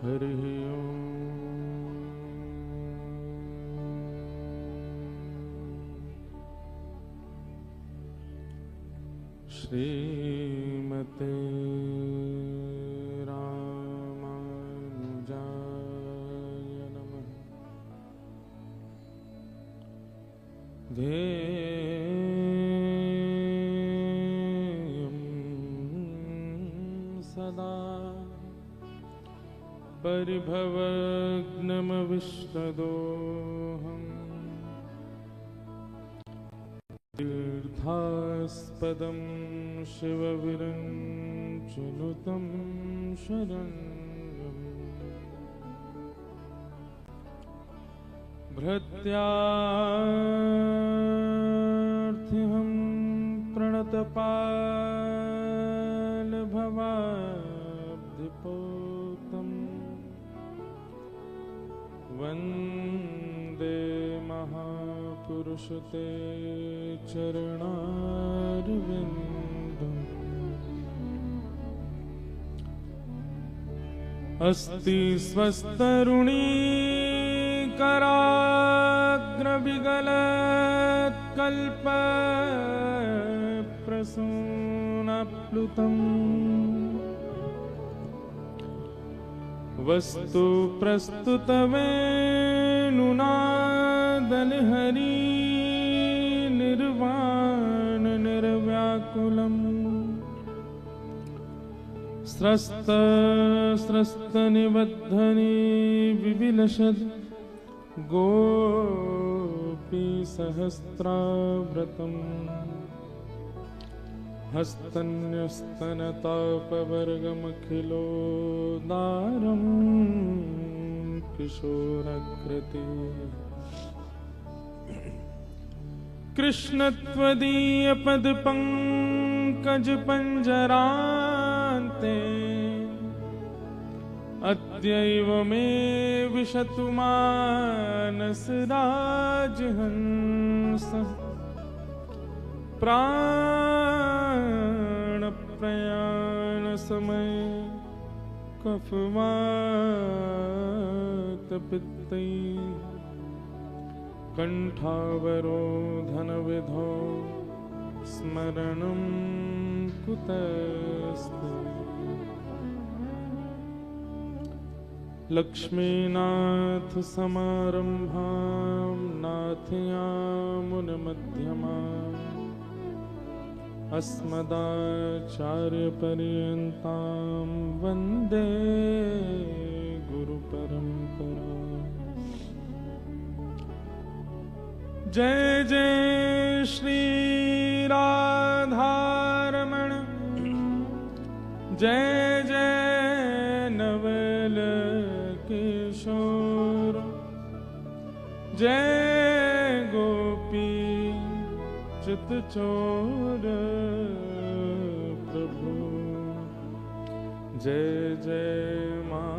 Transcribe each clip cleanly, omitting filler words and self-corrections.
हरि ओम। श्रीमते रामानुजाय नमः। ध्येयं सदा परिभवग्नमविष्टदोहम् तीर्थास्पदं शिवविरञ्चनुतं शरण्यम् भृत्यार्थिहं प्रणतपालभवाब्धिपोतम् वन्दे महापुरुष ते चरणारविन्दम्। अस्ति स्वस्तरुणी कराग्रविगलत्कल्प प्रसूनप्लुतम् वस्तु प्रस्तुतवेणुनादलहरी निर्वाण निर्व्याकुलम् स्रस्त स्रस्त निबद्धनी विविलसद् गोपी सहस्राव्रतम् हस्तन्यस्तनतापवर्गमखिलोदारं किशोराकृति कृष्णत्वदीयपदपङ्कजपञ्जरान्ते अद्यैव मे विशतु मानसराजहंसः प्राण प्रयाण समय कफवात पित्तै कंठावरोधन विधौ स्मरणं कुतस्ते लक्ष्मीनाथ समारंभां नाथयामुनमध्यमाम् अस्मदाचार्यपर्यन्तां वन्दे गुरुपरम्परा। जय जय श्री राधारमण जय जय नवल किशोर जय गोपी चितचोर प्रभु जय जय माखन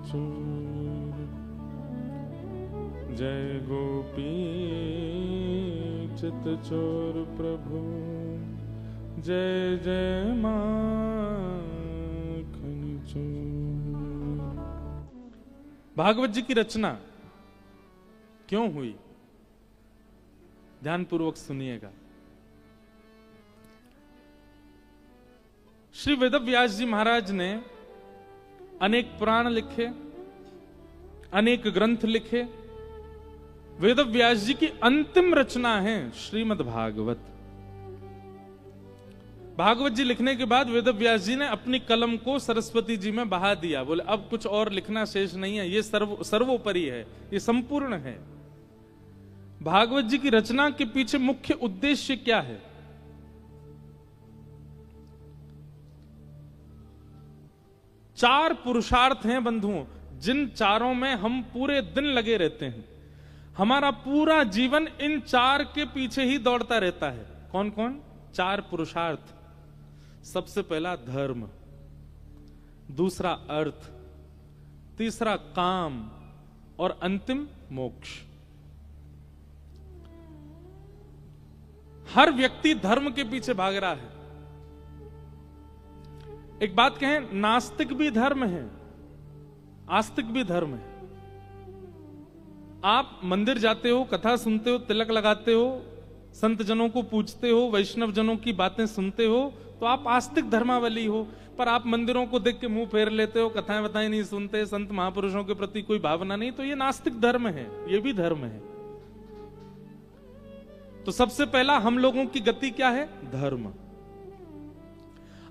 चोर जय गोपी चितचोर प्रभु जय जय माखन चोर। भागवत जी की रचना क्यों हुई, ध्यानपूर्वक सुनिएगा। श्री वेदव्यास जी महाराज ने अनेक पुराण लिखे, अनेक ग्रंथ लिखे। वेदव्यास जी की अंतिम रचना है श्रीमद् भागवत। भागवत जी लिखने के बाद वेदव्यास जी ने अपनी कलम को सरस्वती जी में बहा दिया। बोले अब कुछ और लिखना शेष नहीं है, ये सर्वोपरि है, ये संपूर्ण है। भागवत जी की रचना के पीछे मुख्य उद्देश्य क्या है? चार पुरुषार्थ हैं बंधुओं, जिन चारों में हम पूरे दिन लगे रहते हैं। हमारा पूरा जीवन इन चार के पीछे ही दौड़ता रहता है। कौन कौन? चार पुरुषार्थ। सबसे पहला धर्म, दूसरा अर्थ, तीसरा काम और अंतिम मोक्ष। हर व्यक्ति धर्म के पीछे भाग रहा है। एक बात कहें, नास्तिक भी धर्म है, आस्तिक भी धर्म है। आप मंदिर जाते हो, कथा सुनते हो, तिलक लगाते हो, संत जनों को पूजते हो, वैष्णव जनों की बातें सुनते हो, तो आप आस्तिक धर्मावली हो। पर आप मंदिरों को देख के मुंह फेर लेते हो, कथाएं बताएं नहीं सुनते, संत महापुरुषों के प्रति कोई भावना नहीं, तो ये नास्तिक धर्म है, ये भी धर्म है। तो सबसे पहला हम लोगों की गति क्या है? धर्म।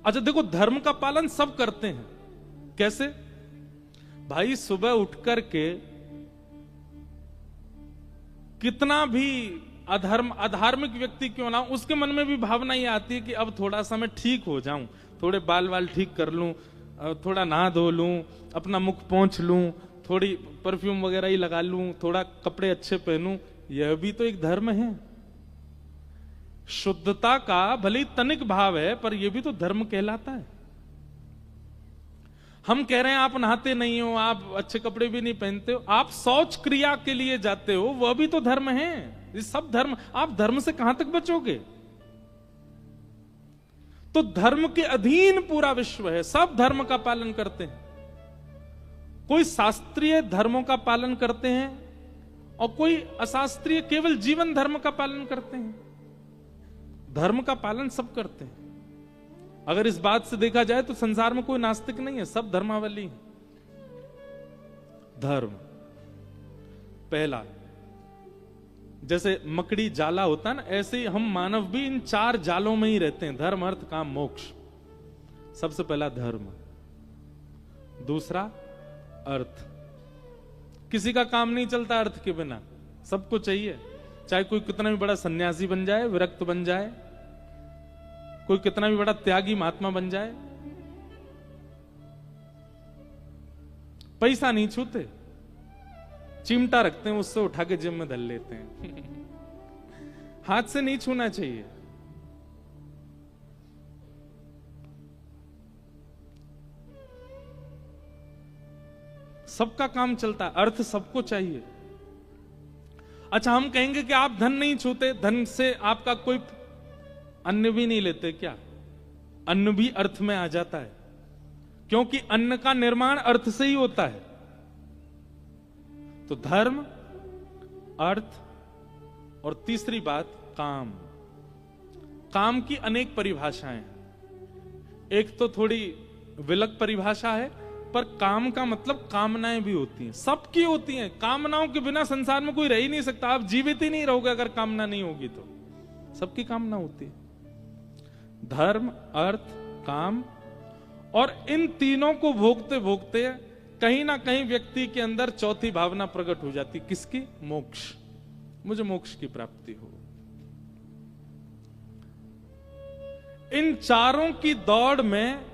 अच्छा देखो, धर्म का पालन सब करते हैं। कैसे? भाई सुबह उठ करके कितना भी अधार्मिक व्यक्ति क्यों ना, उसके मन में भी भावना ये आती है कि अब थोड़ा सा मैं ठीक हो जाऊं, थोड़े बाल वाल ठीक कर लूं, थोड़ा नहा धो लूं, अपना मुख पोंछ लूं, थोड़ी परफ्यूम वगैरह ही लगा लूं, थोड़ा कपड़े अच्छे पहनूं। यह भी तो एक धर्म है। शुद्धता का भले ही तनिक भाव है, पर यह भी तो धर्म कहलाता है। हम कह रहे हैं आप नहाते नहीं हो, आप अच्छे कपड़े भी नहीं पहनते हो, आप शौच क्रिया के लिए जाते हो, वह भी तो धर्म है। ये सब धर्म। आप धर्म से कहां तक बचोगे? तो धर्म के अधीन पूरा विश्व है, सब धर्म का पालन करते हैं। कोई शास्त्रीय धर्मों का पालन करते हैं और कोई अशास्त्रीय केवल जीवन धर्म का पालन करते हैं। धर्म का पालन सब करते हैं। अगर इस बात से देखा जाए तो संसार में कोई नास्तिक नहीं है, सब धर्मावली है। धर्म पहला, जैसे मकड़ी जाला होता है ना, ऐसे ही हम मानव भी इन चार जालों में ही रहते हैं, धर्म अर्थ काम मोक्ष। सबसे पहला धर्म, दूसरा अर्थ। किसी का काम नहीं चलता अर्थ के बिना, सबको चाहिए। चाहे कोई कितना भी बड़ा सन्यासी बन जाए, विरक्त बन जाए, कोई कितना भी बड़ा त्यागी महात्मा बन जाए, पैसा नहीं छूते, चिमटा रखते हैं, उससे उठा के जेब में धर लेते हैं। हाथ से नहीं छूना चाहिए। सबका काम चलता है, अर्थ सबको चाहिए। अच्छा, हम कहेंगे कि आप धन नहीं छूते, धन से आपका कोई अन्न भी नहीं लेते क्या? अन्न भी अर्थ में आ जाता है, क्योंकि अन्न का निर्माण अर्थ से ही होता है। तो धर्म, अर्थ और तीसरी बात काम। काम की अनेक परिभाषाएं हैं। एक तो थोड़ी विलग परिभाषा है, पर काम का मतलब कामनाएं भी होती हैं, सबकी होती हैं। कामनाओं के बिना संसार में कोई रह ही नहीं सकता। आप जीवित ही नहीं रहोगे अगर कामना नहीं होगी तो। सबकी कामना होती है। धर्म, अर्थ, काम, और इन तीनों को भोगते भोगते कहीं ना कहीं व्यक्ति के अंदर चौथी भावना प्रकट हो जाती। किसकी? मोक्ष। मुझे मोक्ष की प्राप्ति हो। इन चारों की दौड़ में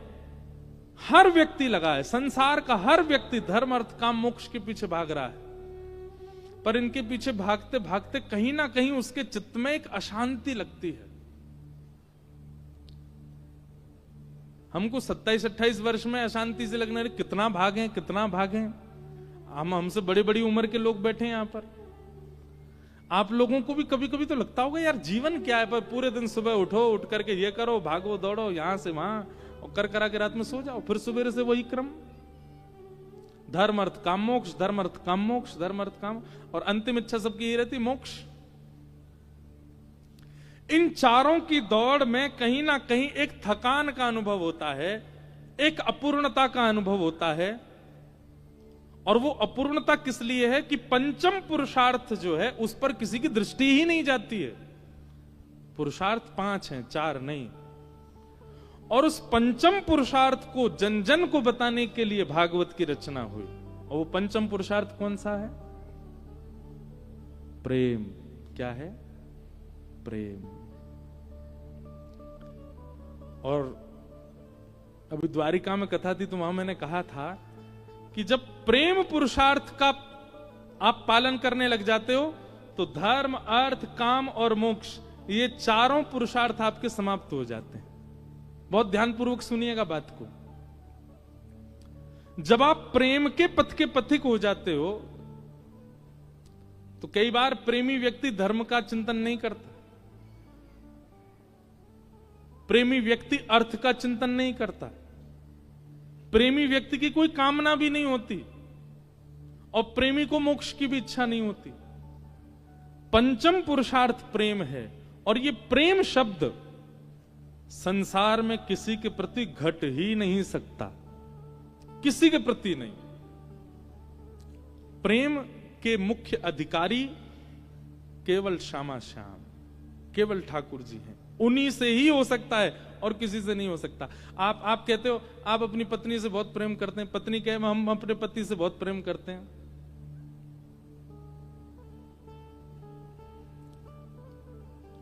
हर व्यक्ति लगा है। संसार का हर व्यक्ति धर्म, अर्थ, काम, मोक्ष के पीछे भाग रहा है। पर इनके पीछे भागते भागते कहीं ना कहीं उसके चित्त में एक अशांति लगती है। हमको 27-28 वर्ष में अशांति से लगने लगी, कितना भागे कितना भागे। हमसे बड़ी बड़ी उम्र के लोग बैठे हैं यहां पर। आप लोगों को भी कभी कभी तो लगता होगा यार जीवन क्या है, पर पूरे दिन सुबह उठो, उठ करके ये करो, भागो दौड़ो यहां से वहां, और कर करा के रात में सो जाओ, फिर सुबह से वही क्रम। धर्म अर्थ काम मोक्ष, धर्म अर्थ काम मोक्ष, धर्म अर्थ काम, और अंतिम इच्छा सबकी यही रहती, मोक्ष। इन चारों की दौड़ में कहीं ना कहीं एक थकान का अनुभव होता है, एक अपूर्णता का अनुभव होता है। और वो अपूर्णता किस लिए है कि पंचम पुरुषार्थ जो है उस पर किसी की दृष्टि ही नहीं जाती है। पुरुषार्थ 5 हैं, 4 नहीं। और उस पंचम पुरुषार्थ को जन जन को बताने के लिए भागवत की रचना हुई। और वो पंचम पुरुषार्थ कौन सा है? प्रेम। क्या है? प्रेम। और अभी द्वारिका में कथा थी तो वहां मैंने कहा था कि जब प्रेम पुरुषार्थ का आप पालन करने लग जाते हो तो धर्म, अर्थ, काम और मोक्ष, ये चारों पुरुषार्थ आपके समाप्त हो जाते हैं। बहुत ध्यानपूर्वक सुनिएगा बात को। जब आप प्रेम के पथ के पथिक हो जाते हो तो कई बार प्रेमी व्यक्ति धर्म का चिंतन नहीं करता, प्रेमी व्यक्ति अर्थ का चिंतन नहीं करता, प्रेमी व्यक्ति की कोई कामना भी नहीं होती और प्रेमी को मोक्ष की भी इच्छा नहीं होती। पंचम पुरुषार्थ प्रेम है, और ये प्रेम शब्द संसार में किसी के प्रति घट ही नहीं सकता, किसी के प्रति नहीं। प्रेम के मुख्य अधिकारी केवल श्यामा श्याम, केवल ठाकुर जी हैं। उन्हीं से ही हो सकता है और किसी से नहीं हो सकता। आप कहते हो आप अपनी पत्नी से बहुत प्रेम करते हैं, पत्नी कहे हम अपने पति से बहुत प्रेम करते हैं।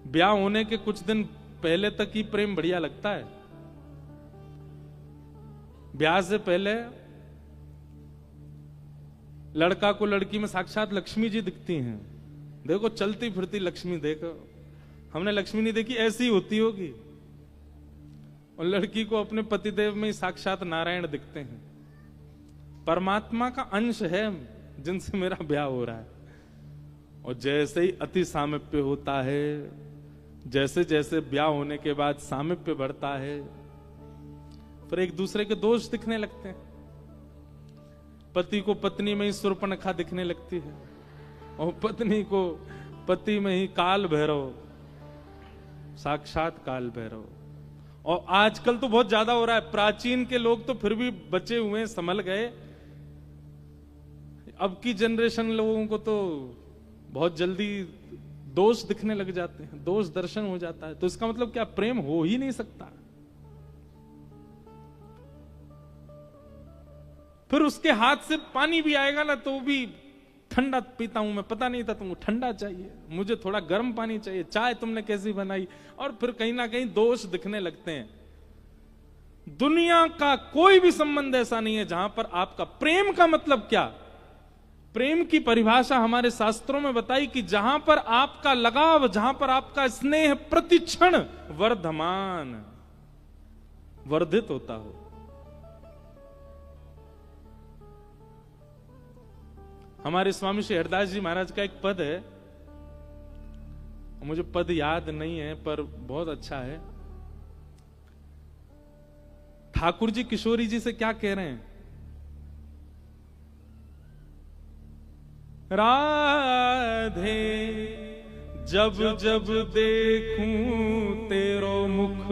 ब्याह होने के कुछ दिन पहले तक ही प्रेम बढ़िया लगता है। ब्याह से पहले लड़का को लड़की में साक्षात लक्ष्मी जी दिखती हैं। देखो चलती फिरती लक्ष्मी, देखो हमने लक्ष्मी नहीं देखी, ऐसी होती होगी। और लड़की को अपने पतिदेव में साक्षात नारायण दिखते हैं। परमात्मा का अंश है जिनसे मेरा ब्याह हो रहा है। और जैसे ही अति सामीप्य होता है, जैसे जैसे ब्याह होने के बाद सामीप्य बढ़ता है, फिर एक दूसरे के दोष दिखने लगते हैं। पति को पत्नी में ही शूर्पणखा दिखने लगती है, और पत्नी को पति में ही काल भैरव, साक्षात काल भैरव। और आजकल तो बहुत ज्यादा हो रहा है। प्राचीन के लोग तो फिर भी बचे हुए, संभल गए। अब की जनरेशन लोगों को तो बहुत जल्दी दोष दिखने लग जाते हैं, दोष दर्शन हो जाता है। तो इसका मतलब क्या, प्रेम हो ही नहीं सकता। फिर उसके हाथ से पानी भी आएगा ना तो भी ठंडा पीता हूं मैं, पता नहीं था तुमको ठंडा चाहिए, मुझे थोड़ा गर्म पानी चाहिए, चाय तुमने कैसी बनाई। और फिर कहीं ना कहीं दोष दिखने लगते हैं। दुनिया का कोई भी संबंध ऐसा नहीं है जहां पर आपका प्रेम का मतलब क्या। प्रेम की परिभाषा हमारे शास्त्रों में बताई कि जहां पर आपका लगाव, जहां पर आपका स्नेह प्रतिक्षण वर्धमान, वर्धित होता हो। हमारे स्वामी श्री हरदास जी महाराज का एक पद है, मुझे पद याद नहीं है पर बहुत अच्छा है। ठाकुर जी किशोरी जी से क्या कह रहे हैं, राधे जब जब देखूं तेरो मुख।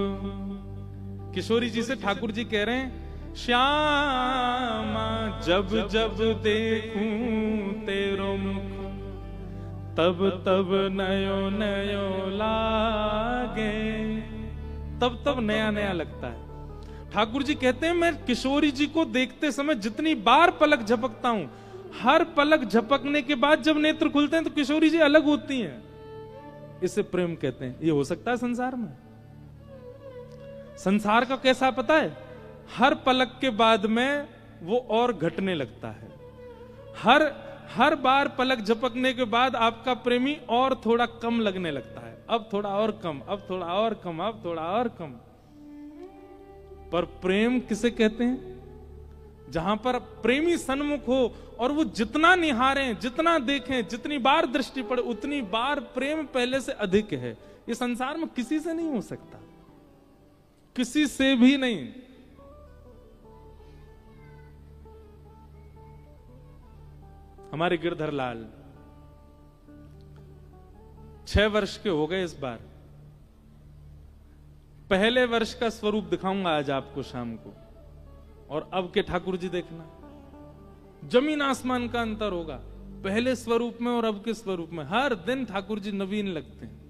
किशोरी जी से ठाकुर जी कह रहे हैं, श्यामा जब जब देखूं तेरो मुख, तब तब नयो नयो लागे। तब तब नया नया लगता है। ठाकुर जी कहते हैं मैं किशोरी जी को देखते समय जितनी बार पलक झपकता हूं, हर पलक झपकने के बाद जब नेत्र खुलते हैं तो किशोरी जी अलग होती हैं। इसे प्रेम कहते हैं। ये हो सकता है संसार में? संसार का कैसा पता है, हर पलक के बाद में वो और घटने लगता है। हर बार पलक झपकने के बाद आपका प्रेमी और थोड़ा कम लगने लगता है। अब थोड़ा और कम, अब थोड़ा और कम, अब थोड़ा और कम। पर प्रेम किसे कहते हैं? जहां पर प्रेमी सन्मुख हो और वो जितना निहारें, जितना देखें, जितनी बार दृष्टि पड़े, उतनी बार प्रेम पहले से अधिक है। ये संसार में किसी से नहीं हो सकता, किसी से भी नहीं। हमारे गिरधर लाल 6 वर्ष के हो गए इस बार। पहले वर्ष का स्वरूप दिखाऊंगा आज आपको शाम को, और अब के ठाकुर जी देखना, जमीन आसमान का अंतर होगा पहले स्वरूप में और अब के स्वरूप में। हर दिन ठाकुर जी नवीन लगते हैं।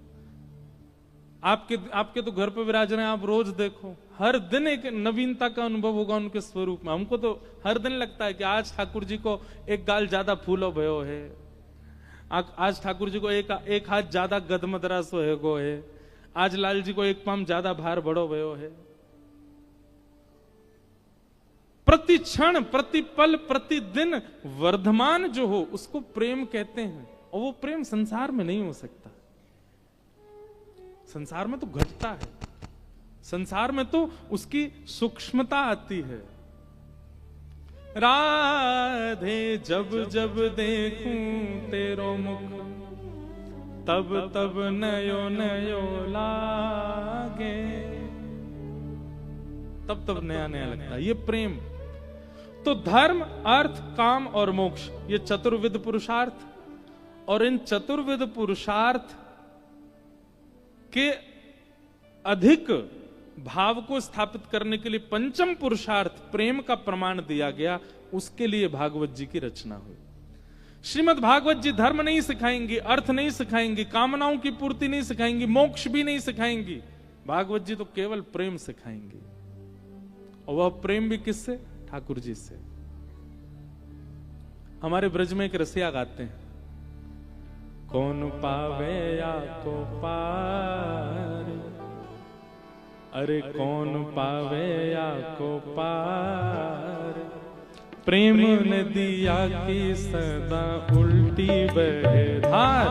आपके तो घर पे विराज रहे हैं, आप रोज देखो, हर दिन एक नवीनता का अनुभव होगा उनके स्वरूप में। हमको तो हर दिन लगता है कि आज ठाकुर जी को एक गाल ज्यादा फूलो भयो है, आज ठाकुर जी को एक हाथ ज्यादा गदमदरा सो है गो है, आज लाल जी को एक पाम ज्यादा भार बड़ो भयो है। प्रति क्षण, प्रति पल, प्रतिदिन वर्धमान जो हो उसको प्रेम कहते हैं। और वो प्रेम संसार में नहीं हो सकता। संसार में तो घटता है, संसार में तो उसकी सूक्ष्मता आती है। राधे जब जब देखूं तेरो मुख, तब तब नयो नयो लागे। तब तब नया नया लगता है। ये प्रेम तो धर्म, अर्थ, काम और मोक्ष, ये चतुर्विध पुरुषार्थ, और इन चतुर्विध पुरुषार्थ के अधिक भाव को स्थापित करने के लिए पंचम पुरुषार्थ प्रेम का प्रमाण दिया गया। उसके लिए भागवत जी की रचना हुई। श्रीमद् भागवत जी धर्म नहीं सिखाएंगी, अर्थ नहीं सिखाएंगी, कामनाओं की पूर्ति नहीं सिखाएंगी, मोक्ष भी नहीं सिखाएंगी। भागवत जी तो केवल प्रेम सिखाएंगी, और वह प्रेम भी किससे? ठाकुर जी से। हमारे ब्रज में एक रसिया गाते हैं, कौन पावे या को पार, अरे कौन पावे या को पार, प्रेम नदिया की सदा उल्टी बहे धार,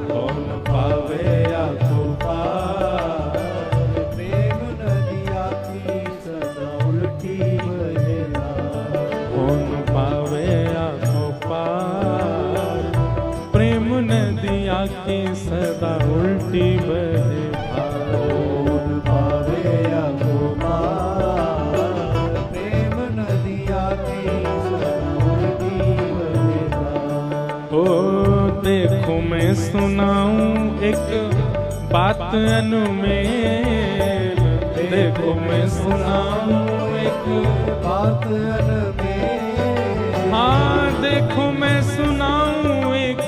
कौन पावे या को पार, प्रेम नदिया की सदा उल्टी बहे धार, कौन पावे या को पार, प्रेम नदिया की सदा उल्टी बहे धार, कौन पावे या को पार, प्रेम नदिया की ओ देखो मैं सुनाऊं एक बात अनुमेल, देखो मैं सुनाऊं एक बात अनुमेल, हाँ देखो मैं सुनाऊं एक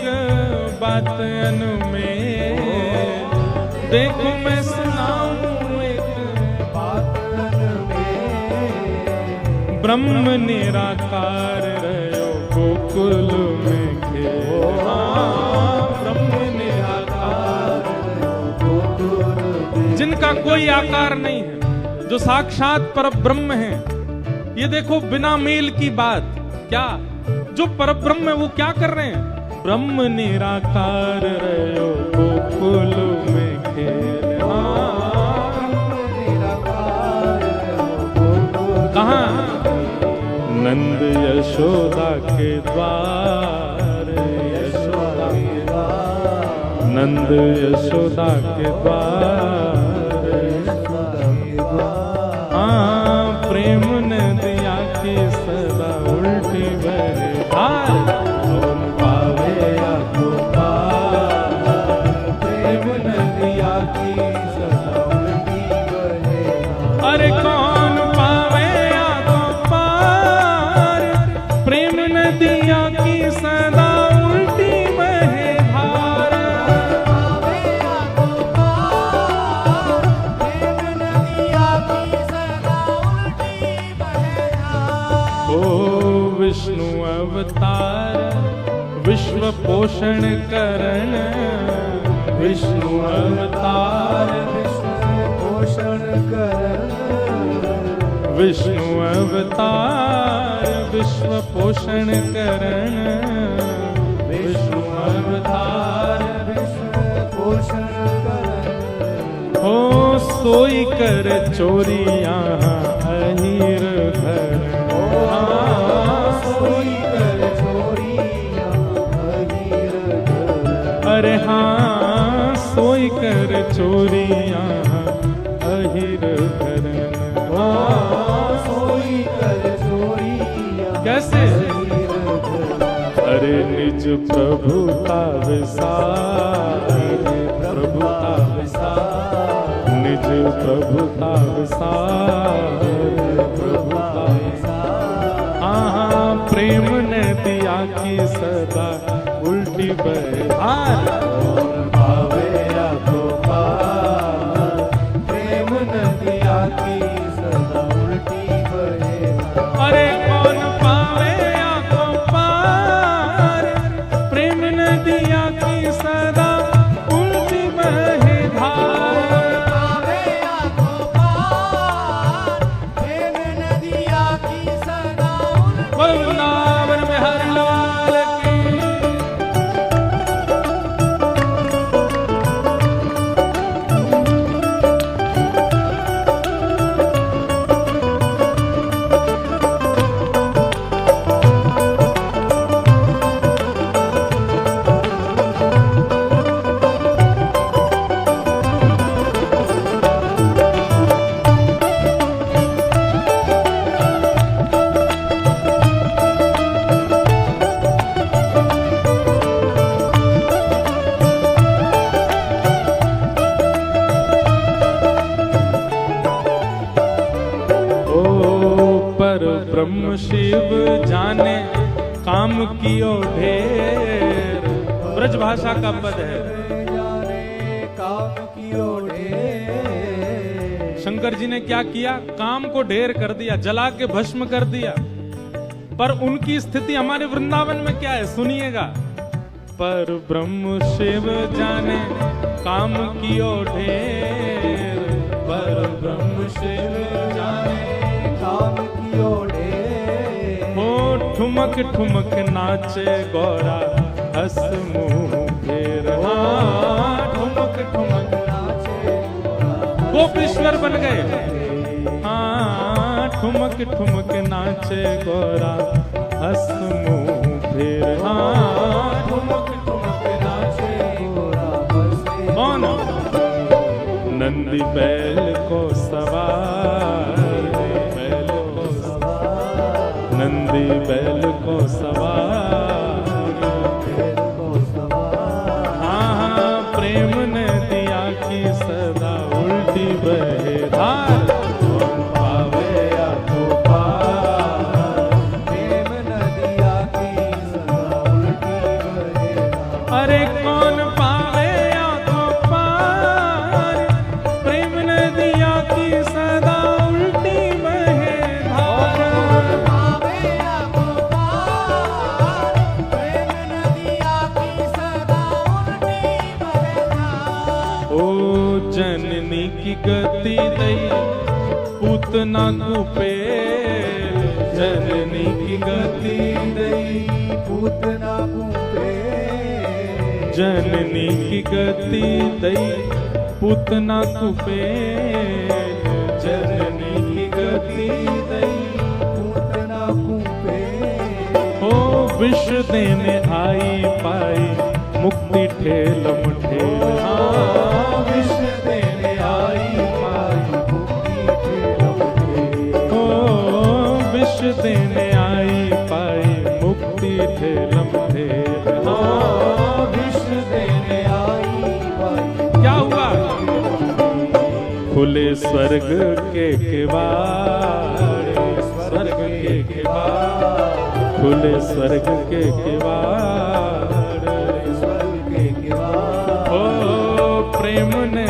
बात अनुमेल, देखो मैं सुनाऊं एक बात अनुमेल, ब्रह्म निराकार रहो गोकुल में जिनका कोई आकार नहीं है, जो साक्षात पर ब्रह्म है। ये देखो बिना मेल की बात, क्या जो पर ब्रह्म है वो क्या कर रहे हैं? ब्रह्म निराकार रहो गोकुल में खेल। कहाँ? नंद यशोदा के द्वार, यशोदा के द्वार, नंद यशोदा के द्वार, हाँ प्रेम नदिया की सदा उल्टी बहे धार, कौन पावे या को पार, प्रेम नदिया की सदा उल्टी बहे धार, अरे कौन पावे या को पार, प्रेम नदिया की सदा उल्टी बहे धार, विष्णु अवतार विश्व पोषण करण, विष्णु अवतार विश्व पोषण करण, विष्णु अवतार विश्व पोषण करण, विष्णु अवतार विश्व पोषण करण, हो सोई कर चोरी यहाँ अहीर धर, अरे हाँ सोई कर चोरियां अहिर करन, सोई कर चोरियां कैसे? अरे निज प्रभुता विसार, प्रभुता विसार, निज प्रभुता विसार, प्रभुता विसार, हाँ प्रेम नदिया की सदा उल्टी बहे धार, कौन पावे या को पार, प्रेम नदिया की सदा उल्टी बहे धार, अरे कौन पावे या को पार, प्रेम नदिया की सदा उल्टी बहे धार, पावे या को पार, प्रेम नदिया की सदा उल्टी वृंदावन में हर लाल की। शिव जाने काम कियो ढेर। ब्रज भाषा का पद है। जाने काम कियो ढेर। शंकर जी ने क्या किया? काम को ढेर कर दिया, जला के भस्म कर दिया। पर उनकी स्थिति हमारे वृंदावन में क्या है, सुनिएगा। पर ब्रह्म शिव जाने काम कियो ढेर। पर ब्रह्म शिव जाने काम कियो ढेर। हो ठुमक ठुमक नाचे गौरा हस मुंह फेर। हाँ, ठुमक ठुमक नाचे गोपीश्वर बन गए। हाँ, ठुमक ठुमक नाचे गौरा हस मुंह फेर। हाँ, ठुमक ठुमक नाचे गोरा बसे। कौन? नंदी बैल को सवार, बैल को सवार, नंदी बैल को सवार। बैल को सवार। हाँ हाँ, प्रेम ने दिया की सदा उल्टी बहे धार। कौन पावे या तो पार। प्रेम नदिया की सदा उल्टी बहे धार। अरे कौन पावे या तो पार, प्रेम नदिया की सदा उल्टी बहे धार। पावे या तो पार। प्रेम नदिया की सदा उल्टी बहे धार। ओ जननी की गति दई पूतना कुपे। जननी की गति दई, पूतना कूपे। जननी की गति दई पूतना कुपे। जननी की गति दई पूतना कूपे। हो विष देने आई पाई मुक्ति ठेलम ठेल। हाँ, विष देने आई पाई मुक्ति ठेलम ठेल। हो विष देने आई पाई मुक्ति ठेलम ठेल। हाँ, विष देने आई पाई। क्या हुआ? खुले स्वर्ग के किवाड़, स्वर्ग के किवाड़, खुले स्वर्ग के किवाड़। स्वर्ग के किवाड़। ओ प्रेम ने